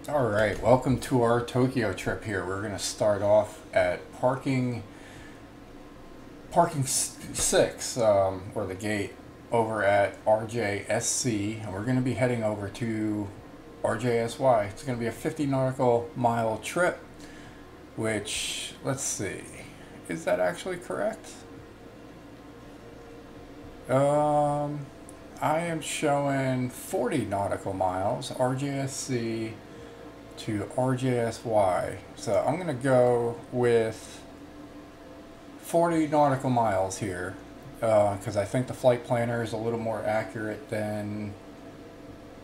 All right, welcome to our Tokyo trip here. We're going to start off at parking 6, or the gate over at RJSC, and we're going to be heading over to RJSY. It's going to be a 50 nautical mile trip, which, let's see, is that actually correct? I am showing 40 nautical miles, RJSC to RJSY. So I'm going to go with 40 nautical miles here because I think the flight planner is a little more accurate than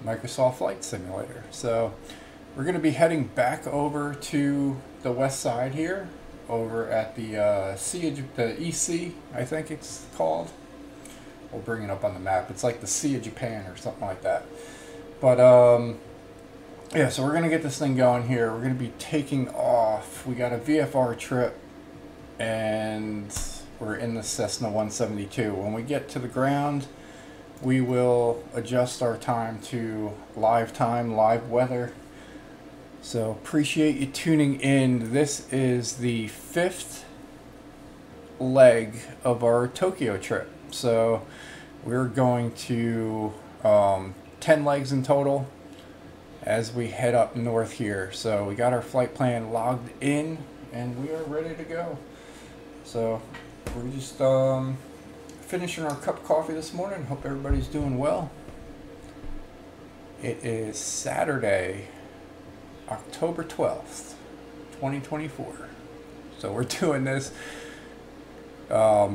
Microsoft Flight Simulator. So we're going to be heading back over to the west side here, over at the the EC, I think it's called. We'll bring it up on the map. It's like the Sea of Japan or something like that. But yeah, so we're going to get this thing going here. We're going to be taking off. We got a VFR trip, and we're in the Cessna 172. When we get to the ground, we will adjust our time to live weather. So appreciate you tuning in. This is the 5th leg of our Tokyo trip. So we're going to 10 legs in total as we head up north here. So we got our flight plan logged in and we are ready to go. So we're just finishing our cup of coffee this morning. Hope everybody's doing well. It is Saturday, October 12th, 2024. So we're doing this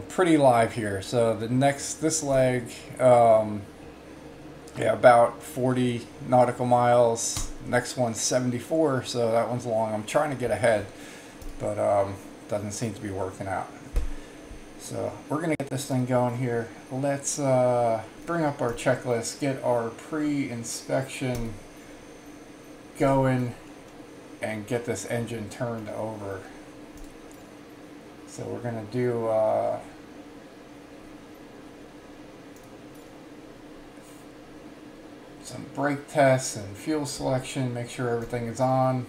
pretty live here. So this leg, yeah, about 40 nautical miles. Next one's 74, so that one's long. I'm trying to get ahead, but doesn't seem to be working out. So we're gonna get this thing going here. Let's bring up our checklist, get our pre-inspection going, and get this engine turned over. So we're gonna do some brake tests and fuel selection, make sure everything is on,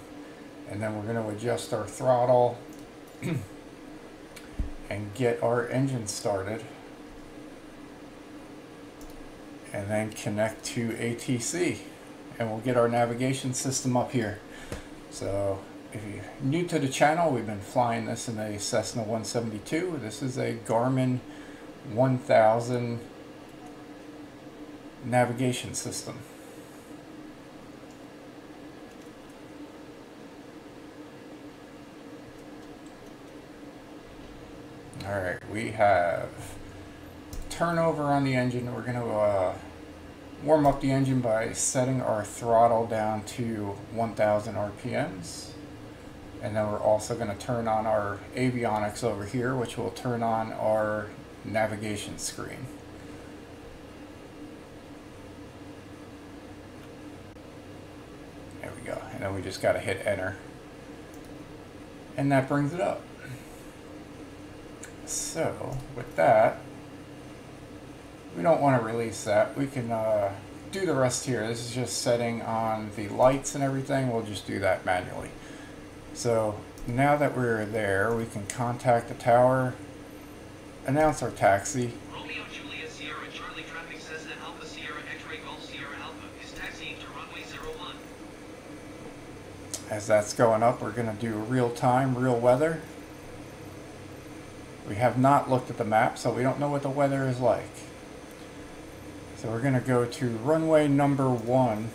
and then we're going to adjust our throttle and get our engine started, and then connect to ATC, and we'll get our navigation system up here. So if you're new to the channel, we've been flying this in a Cessna 172. This is a Garmin 1000 navigation system. Alright, we have turnover on the engine. We're going to warm up the engine by setting our throttle down to 1000 RPMs. And then we're also going to turn on our avionics over here, which will turn on our navigation screen. There we go. And then we just got to hit enter. And that brings it up. So with that, we don't want to release that. We can do the rest here. This is just setting on the lights and everything. We'll just do that manually. So now that we're there, we can contact the tower, announce our taxi. Romeo Juliet Sierra Charlie traffic Cessna Alpha Sierra X-ray Golf Sierra Alpha is taxiing to runway 01. As that's going up, we're going to do real time, real weather. We have not looked at the map, so we don't know what the weather is like. So we're going to go to runway number 1.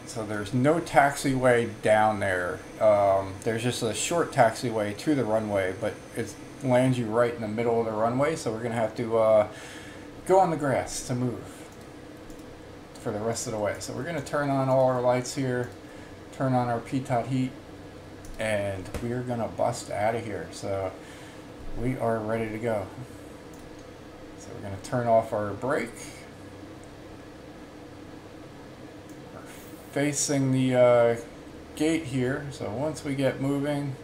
So there's no taxiway down there. There's just a short taxiway to the runway, but it lands you right in the middle of the runway, so we're going to have to go on the grass to move for the rest of the way. So we're going to turn on all our lights here, turn on our pitot heat, and we are going to bust out of here. So we are ready to go. So we're going to turn off our brake. We're facing the gate here, so once we get moving,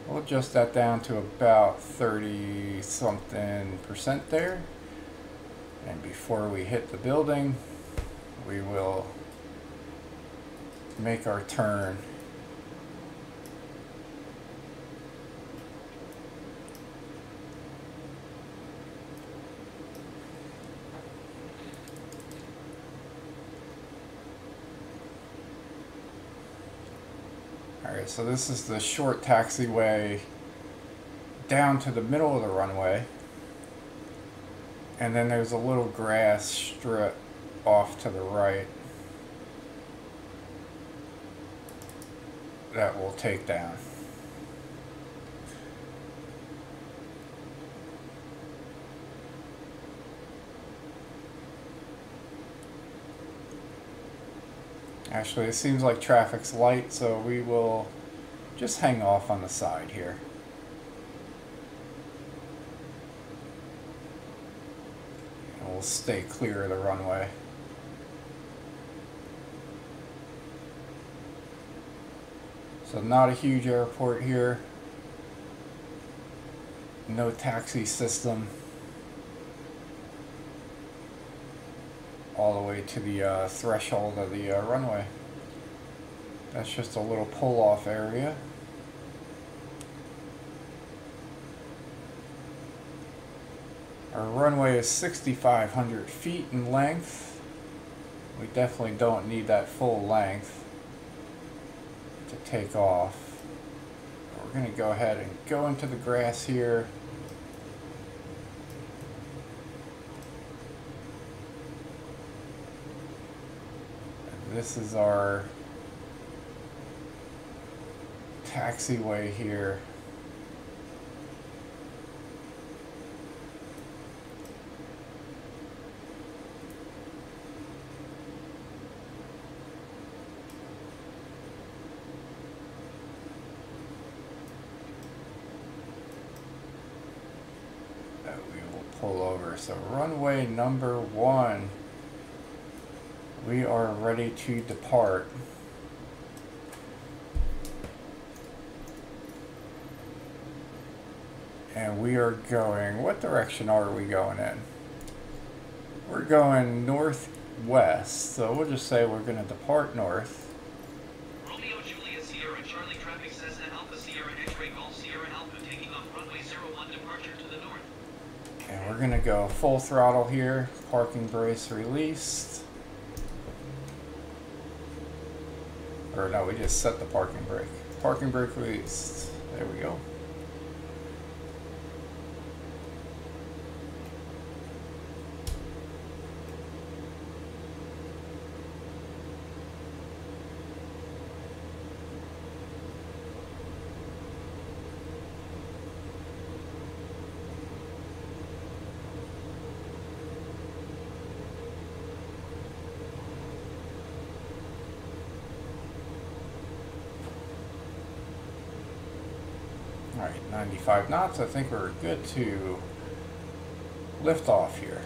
we'll adjust that down to about 30 something% there. And before we hit the building, we will make our turn. Alright, so this is the short taxiway down to the middle of the runway. And then there's a little grass strip off to the right that we'll take down. Actually, it seems like traffic's light, so we will just hang off on the side here. And we'll stay clear of the runway. So not a huge airport here. No taxi system. All the way to the threshold of the runway. That's just a little pull-off area. Our runway is 6,500 feet in length. We definitely don't need that full length to take off. We're going to go ahead and go into the grass here. This is our taxiway here. That we will pull over. So runway number 1. We are ready to depart. And we are going, what direction are we going in? We're going northwest, so we'll just say we're going to depart north. Romeo Juliet Sierra Charlie traffic says that Alpha Sierra X-ray Golf Sierra Alpha taking off runway 01 departure to the north. And we're going to go full throttle here, parking brace released. Or no, we just set the parking brake. Parking brake released. There we go. Alright, 95 knots. I think we're good to lift off here.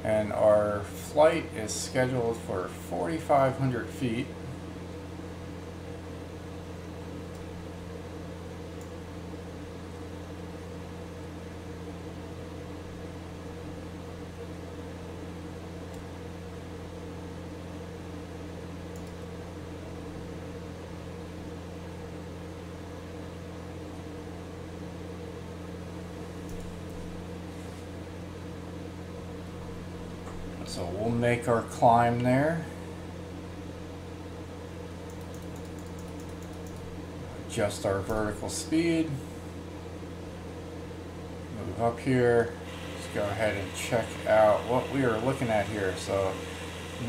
And our flight is scheduled for 4,500 feet. So we'll make our climb there. Adjust our vertical speed. Move up here. Let's go ahead and check out what we are looking at here. So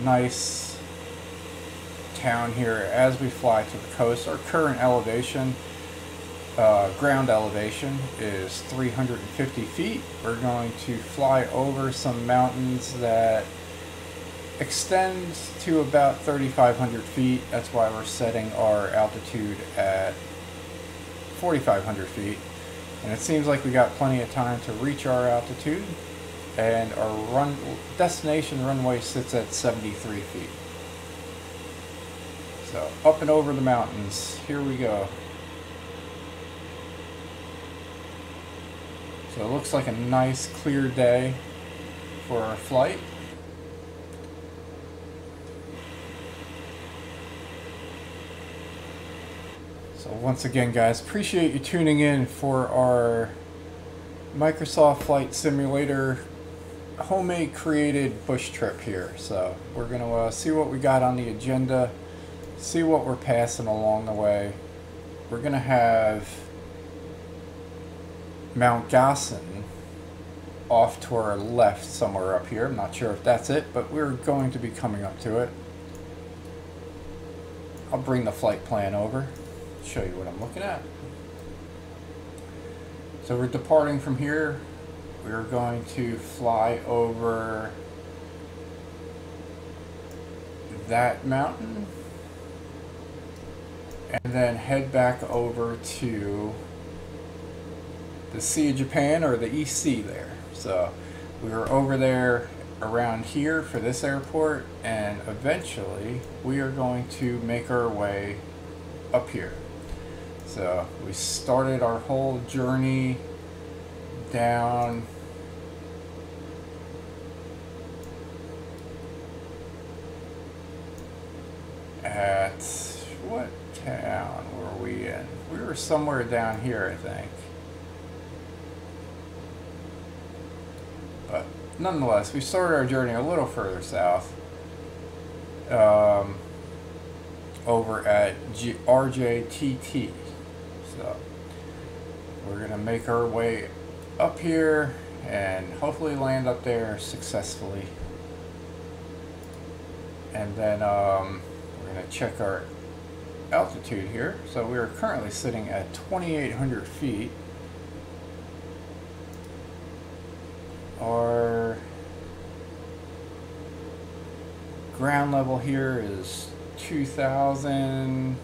nice town here as we fly to the coast. Our current elevation, ground elevation, is 350 feet. We're going to fly over some mountains that extend to about 3,500 feet. That's why we're setting our altitude at 4,500 feet. And it seems like we got plenty of time to reach our altitude. And our destination runway sits at 73 feet. So So up and over the mountains, here we go. So it looks like a nice clear day for our flight. So once again, guys, appreciate you tuning in for our Microsoft Flight Simulator homemade created bush trip here. So we're gonna see what we got on the agenda, see what we're passing along the way. We're gonna have Mount Chōkai off to our left somewhere up here. I'm not sure if that's it, but we're going to be coming up to it. I'll bring the flight plan over, show you what I'm looking at. So we're departing from here. We're going to fly over that mountain and then head back over to the Sea of Japan, or the East Sea there. So we were over there around here for this airport, and eventually we are going to make our way up here. So we started our whole journey down at, what town were we in? We were somewhere down here, I think. But nonetheless, we started our journey a little further south, over at RJTT. So we're going to make our way up here and hopefully land up there successfully. And then we're going to check our altitude here. So we are currently sitting at 2,800 feet. Our ground level here is 2,000.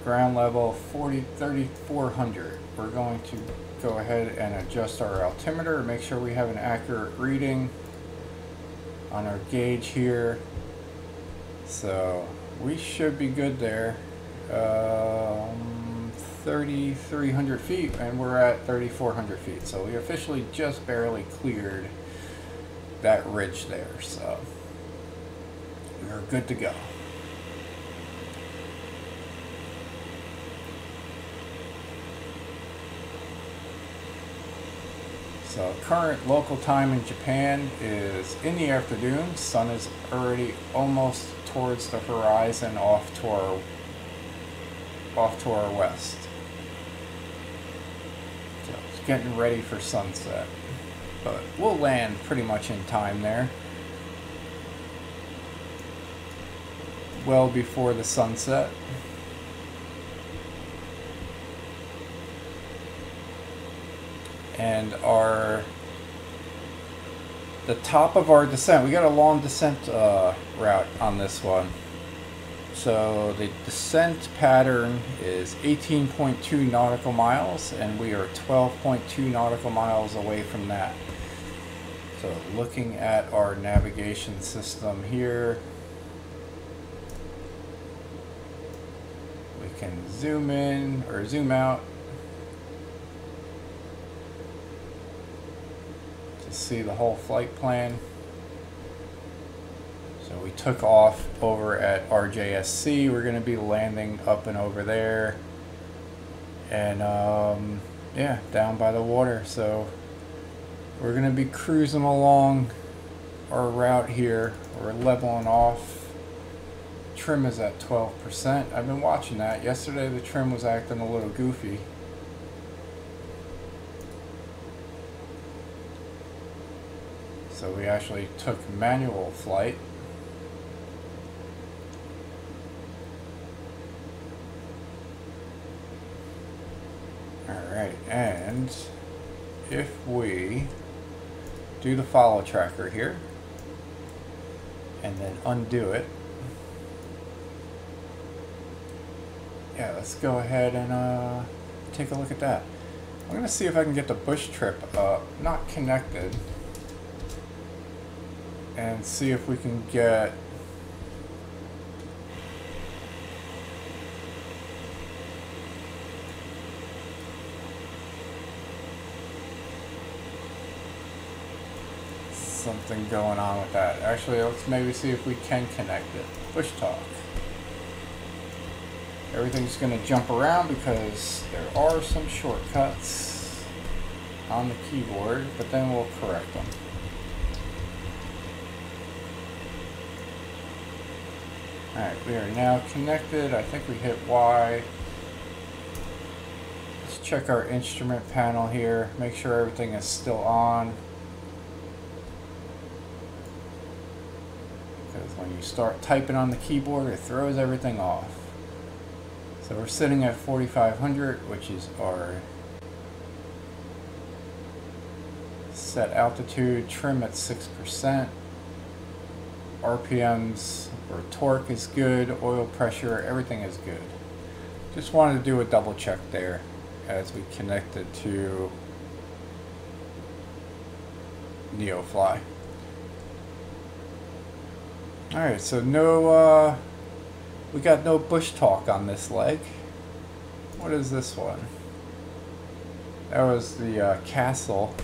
Ground level 3,400. We're going to go ahead and adjust our altimeter, make sure we have an accurate reading on our gauge here. So we should be good there. 3,300 feet, and we're at 3,400 feet. So we officially just barely cleared that ridge there. So we're good to go. So current local time in Japan is in the afternoon. Sun is already almost towards the horizon, off to our west. So it's getting ready for sunset. But we'll land pretty much in time there. Well before the sunset. And the top of our descent, we got a long descent route on this one. So the descent pattern is 18.2 nautical miles, and we are 12.2 nautical miles away from that. So looking at our navigation system here, we can zoom in or zoom out see the whole flight plan. So we took off over at RJSC. We're going to be landing up and over there, and yeah, down by the water. So we're going to be cruising along our route here. We're leveling off. Trim is at 12%. I've been watching that. Yesterday the trim was acting a little goofy. So we actually took manual flight. Alright, and if we do the follow tracker here and then undo it, yeah, let's go ahead and take a look at that. I'm going to see if I can get the bush trip not connected, and see if we can get something going on with that. Actually, let's maybe see if we can connect it. BushTalk. Everything's going to jump around because there are some shortcuts on the keyboard, but then we'll correct them. Alright, we are now connected. I think we hit Y. Let's check our instrument panel here. Make sure everything is still on. Because when you start typing on the keyboard, it throws everything off. So we're sitting at 4,500, which is our set altitude. Trim at 6%. RPMs or torque is good, oil pressure, everything is good. Just wanted to do a double check there as we connected to NeoFly. Alright, so no, we got no BushTalk on this leg. What is this one? That was the castle.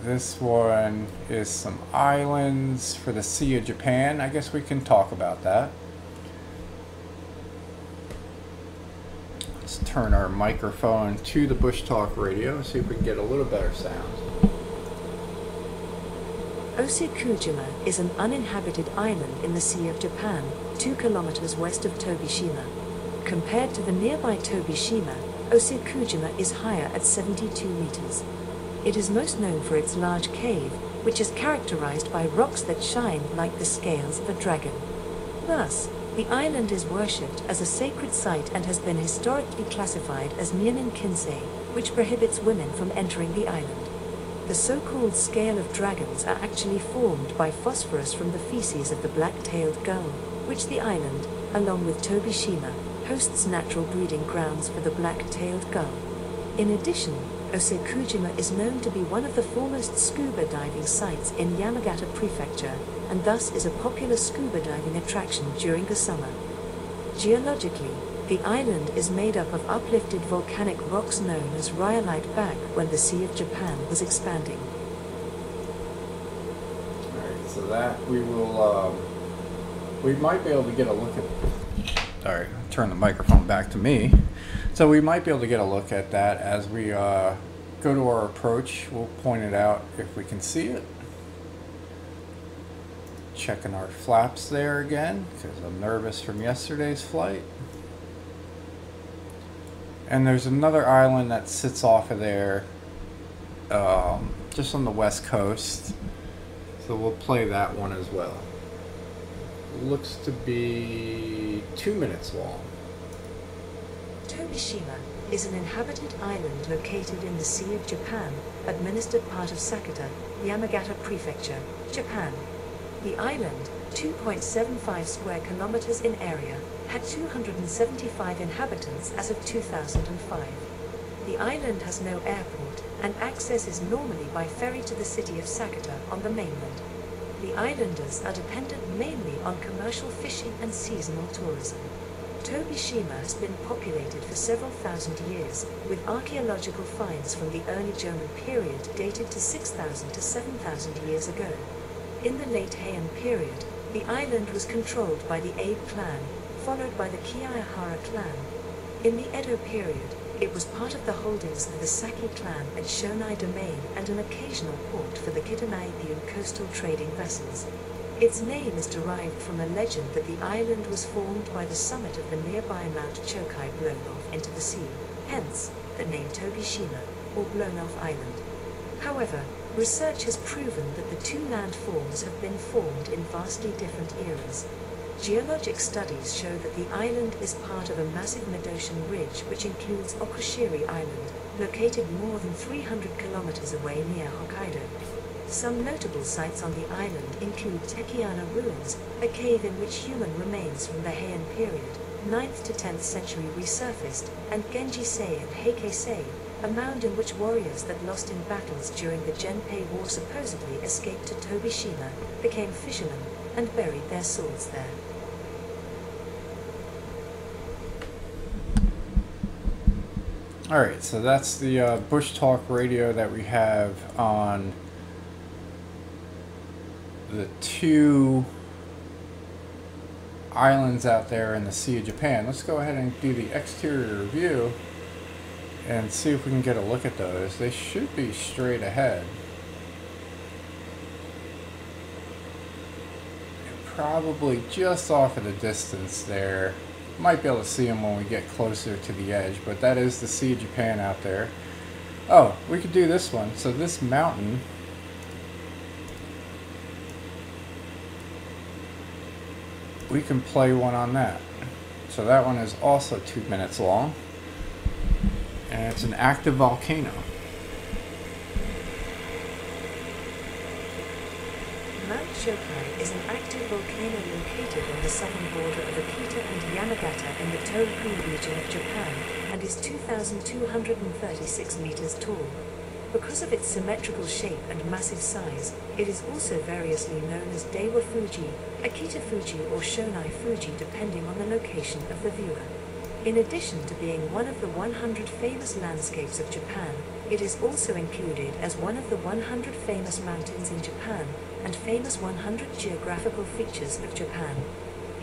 This one is some islands for the Sea of Japan. I guess we can talk about that. Let's turn our microphone to the BushTalk radio, see if we can get a little better sound. Oshikujima is an uninhabited island in the Sea of Japan, 2 kilometers west of Tobishima. Compared to the nearby Tobishima, Oshikujima is higher at 72 meters. It is most known for its large cave, which is characterized by rocks that shine like the scales of a dragon. Thus, the island is worshipped as a sacred site and has been historically classified as Myonin Kinsei, which prohibits women from entering the island. The so-called scale of dragons are actually formed by phosphorus from the feces of the black-tailed gull, which the island, along with Tobishima, hosts natural breeding grounds for the black-tailed gull. In addition, Oshikujima is known to be one of the foremost scuba diving sites in Yamagata Prefecture, and thus is a popular scuba diving attraction during the summer. Geologically, the island is made up of uplifted volcanic rocks known as rhyolite back when the Sea of Japan was expanding. Alright, so that we will, we might be able to get a look at, alright, turn the microphone back to me. So we might be able to get a look at that as we go to our approach. We'll point it out if we can see it. Checking our flaps there again, because I'm nervous from yesterday's flight. And there's another island that sits off of there, just on the west coast. So we'll play that one as well. Looks to be 2 minutes long. Tobishima is an inhabited island located in the Sea of Japan, administered part of Sakata, Yamagata Prefecture, Japan. The island, 2.75 square kilometers in area, had 275 inhabitants as of 2005. The island has no airport, and access is normally by ferry to the city of Sakata on the mainland. The islanders are dependent mainly on commercial fishing and seasonal tourism. Tobishima has been populated for several thousand years, with archaeological finds from the early German period dated to 6,000 to 7,000 years ago. In the late Heian period, the island was controlled by the Abe clan, followed by the Kiaihara clan. In the Edo period, it was part of the holdings of the Saki clan at Shonai Domain and an occasional port for the Kitanaibian coastal trading vessels. Its name is derived from a legend that the island was formed by the summit of the nearby Mount Chōkai blown off into the sea, hence the name Tobishima, or blown-off island. However, research has proven that the two landforms have been formed in vastly different eras. Geologic studies show that the island is part of a massive mid-ocean ridge which includes Okushiri Island, located more than 300 kilometers away near Hokkaido. Some notable sites on the island include Tekiana Ruins, a cave in which human remains from the Heian period, 9th to 10th century resurfaced, and Genji-sei and Heikei-sei, a mound in which warriors that lost in battles during the Genpei War supposedly escaped to Tobishima, became fishermen, and buried their swords there. Alright, so that's the BushTalk radio that we have on the two islands out there in the Sea of Japan. Let's go ahead and do the exterior view and see if we can get a look at those. They should be straight ahead. And probably just off of the distance there. Might be able to see them when we get closer to the edge, but that is the Sea of Japan out there. Oh, we could do this one. So this mountain, we can play one on that. So that one is also 2 minutes long, and it's an active volcano. Mount Chōkai is an active volcano located on the southern border of Akita and Yamagata in the Tohoku region of Japan and is 2,236 meters tall. Because of its symmetrical shape and massive size, it is also variously known as Daiwa Fuji, Akita Fuji or Shonai Fuji depending on the location of the viewer. In addition to being one of the 100 famous landscapes of Japan, it is also included as one of the 100 famous mountains in Japan and famous 100 geographical features of Japan.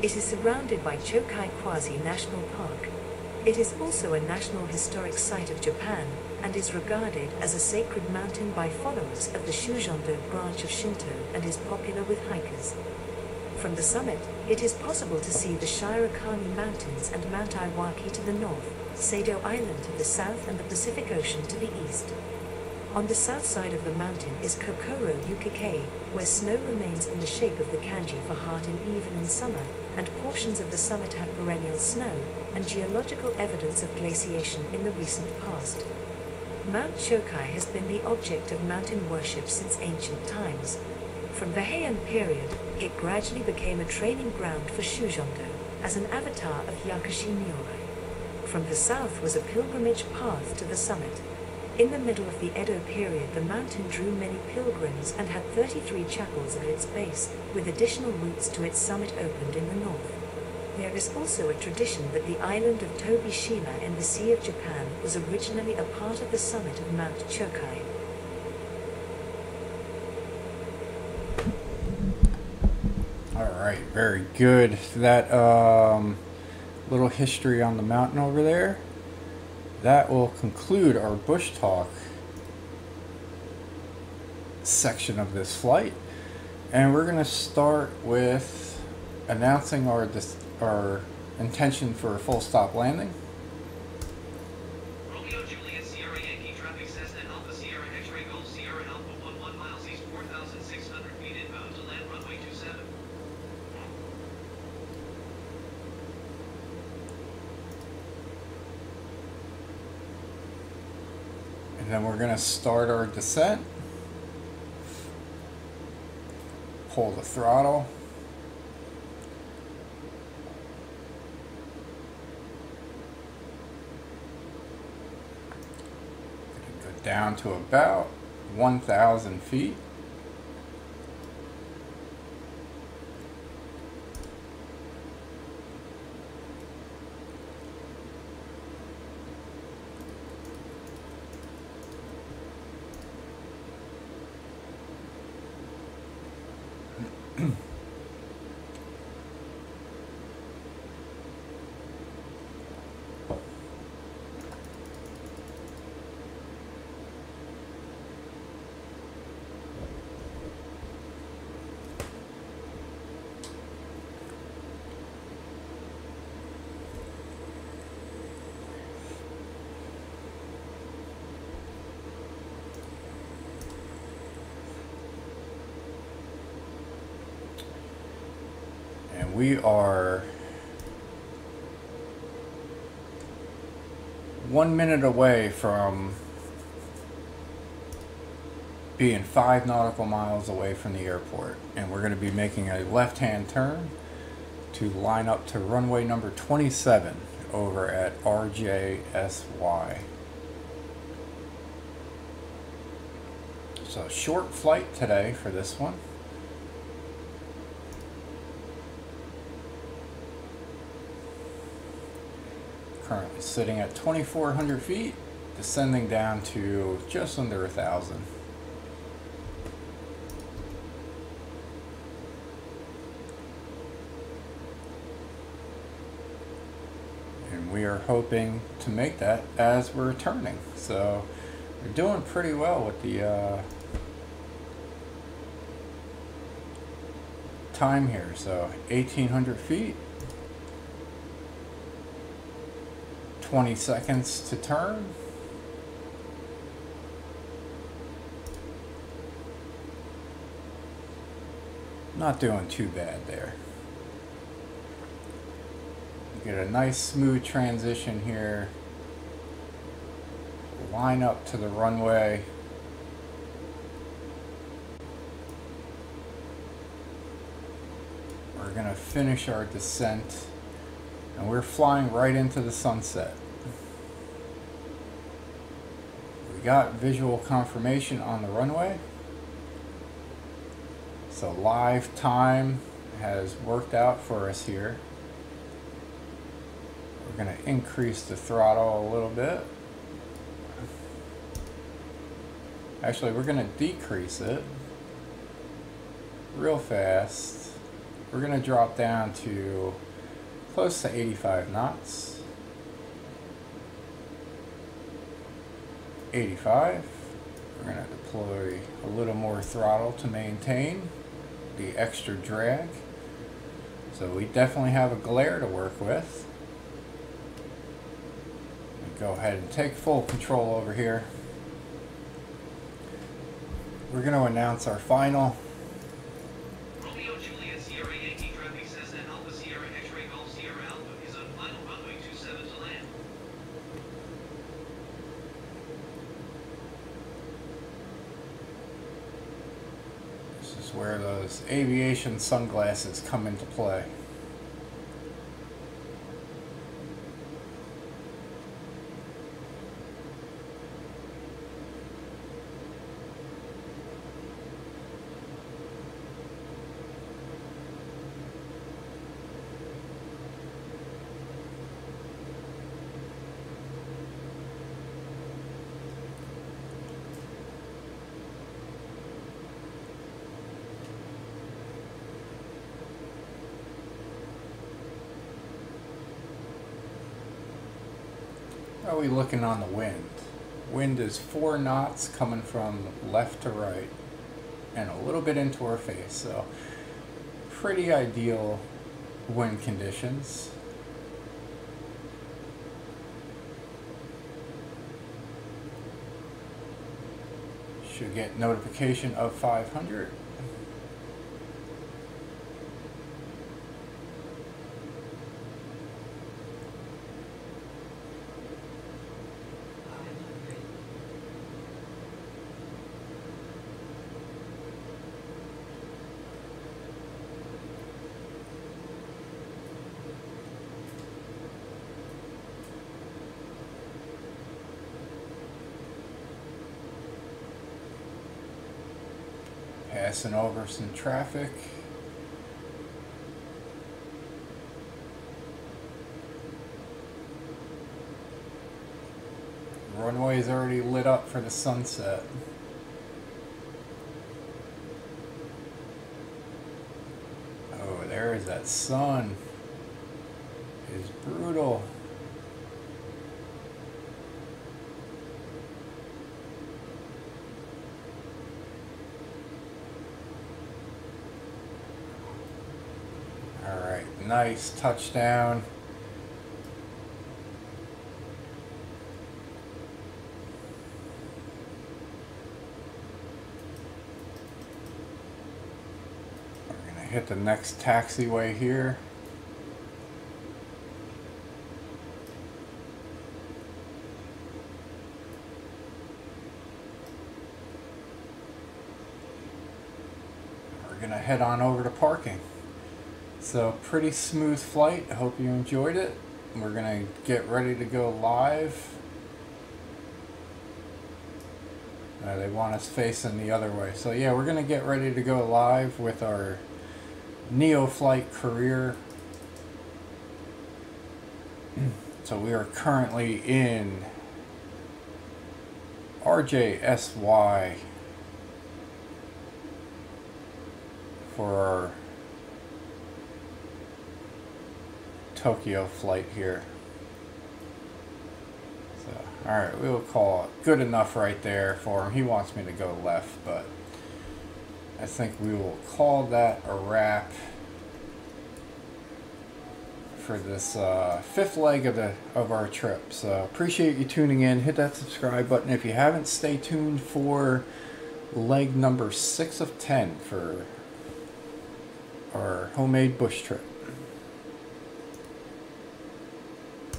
It is surrounded by Chōkai Quasi-National Park. It is also a National Historic Site of Japan and is regarded as a sacred mountain by followers of the Shujondo branch of Shinto and is popular with hikers. From the summit, it is possible to see the Shirakami Mountains and Mount Iwaki to the north, Sado Island to the south and the Pacific Ocean to the east. On the south side of the mountain is Kokoro Yukike, where snow remains in the shape of the kanji for heart even in summer, and portions of the summit have perennial snow and geological evidence of glaciation in the recent past. Mount Chōkai has been the object of mountain worship since ancient times. From the Heian period, it gradually became a training ground for Shujondo, as an avatar of Yakushi Nyorai. From the south was a pilgrimage path to the summit. In the middle of the Edo period, the mountain drew many pilgrims and had 33 chapels at its base, with additional routes to its summit opened in the north. There is also a tradition that the island of Tobishima in the Sea of Japan was originally a part of the summit of Mount Chōkai. Alright, very good. That little history on the mountain over there. That will conclude our BushTalk section of this flight. And we're going to start with announcing our intention for a full stop landing. Romeo Juliet Sierra Yankee traffic Cessna Alpha Sierra X-ray Golf Sierra Alpha 11 miles east 4,600 feet inbound to land runway 27. And then we're going to start our descent. Pull the throttle. Go down to about 1,000 feet. We are 1 minute away from being 5 nautical miles away from the airport, and we're going to be making a left-hand turn to line up to runway number 27 over at RJSY. So short flight today for this one. Currently sitting at 2,400 feet. descending down to just under 1,000. And we are hoping to make that as we're turning. So we're doing pretty well with the time here. So 1,800 feet. 20 seconds to turn. Not doing too bad there. Get a nice smooth transition here. Line up to the runway. We're gonna finish our descent, and we're flying right into the sunset. We got visual confirmation on the runway. So live time has worked out for us here. We're going to increase the throttle a little bit. Actually, we're going to decrease it real fast. We're going to drop down to close to 85 knots. 85. We're going to deploy a little more throttle to maintain the extra drag. So we definitely have a glare to work with. Go ahead and take full control over here. We're going to announce our final. Romeo Juliet Sierra Yankee traffic says that Alpha Sierra X-ray Golf Sierra Alpha is on final runway 27 to land. This is where those aviation sunglasses come into play. How are we looking on the wind? Wind is 4 knots coming from left to right and a little bit into our face, so pretty ideal wind conditions. Should get notification of 500. Passing over some traffic. Runway is already lit up for the sunset. Oh, there is that sun. It is brutal. Alright, nice touchdown. We're going to hit the next taxiway here. We're going to head on over to parking. So pretty smooth flight. I hope you enjoyed it. We're gonna get ready to go live. They want us facing the other way. So yeah, we're gonna get ready to go live with our Neoflight career. So we are currently in RJSY for our Tokyo flight here. So, alright, we'll call it good enough right there for him. He wants me to go left, but I think we will call that a wrap for this fifth leg of our trip. So appreciate you tuning in. Hit that subscribe button if you haven't. Stay tuned for leg number 6 of 10 for our homemade bush trip.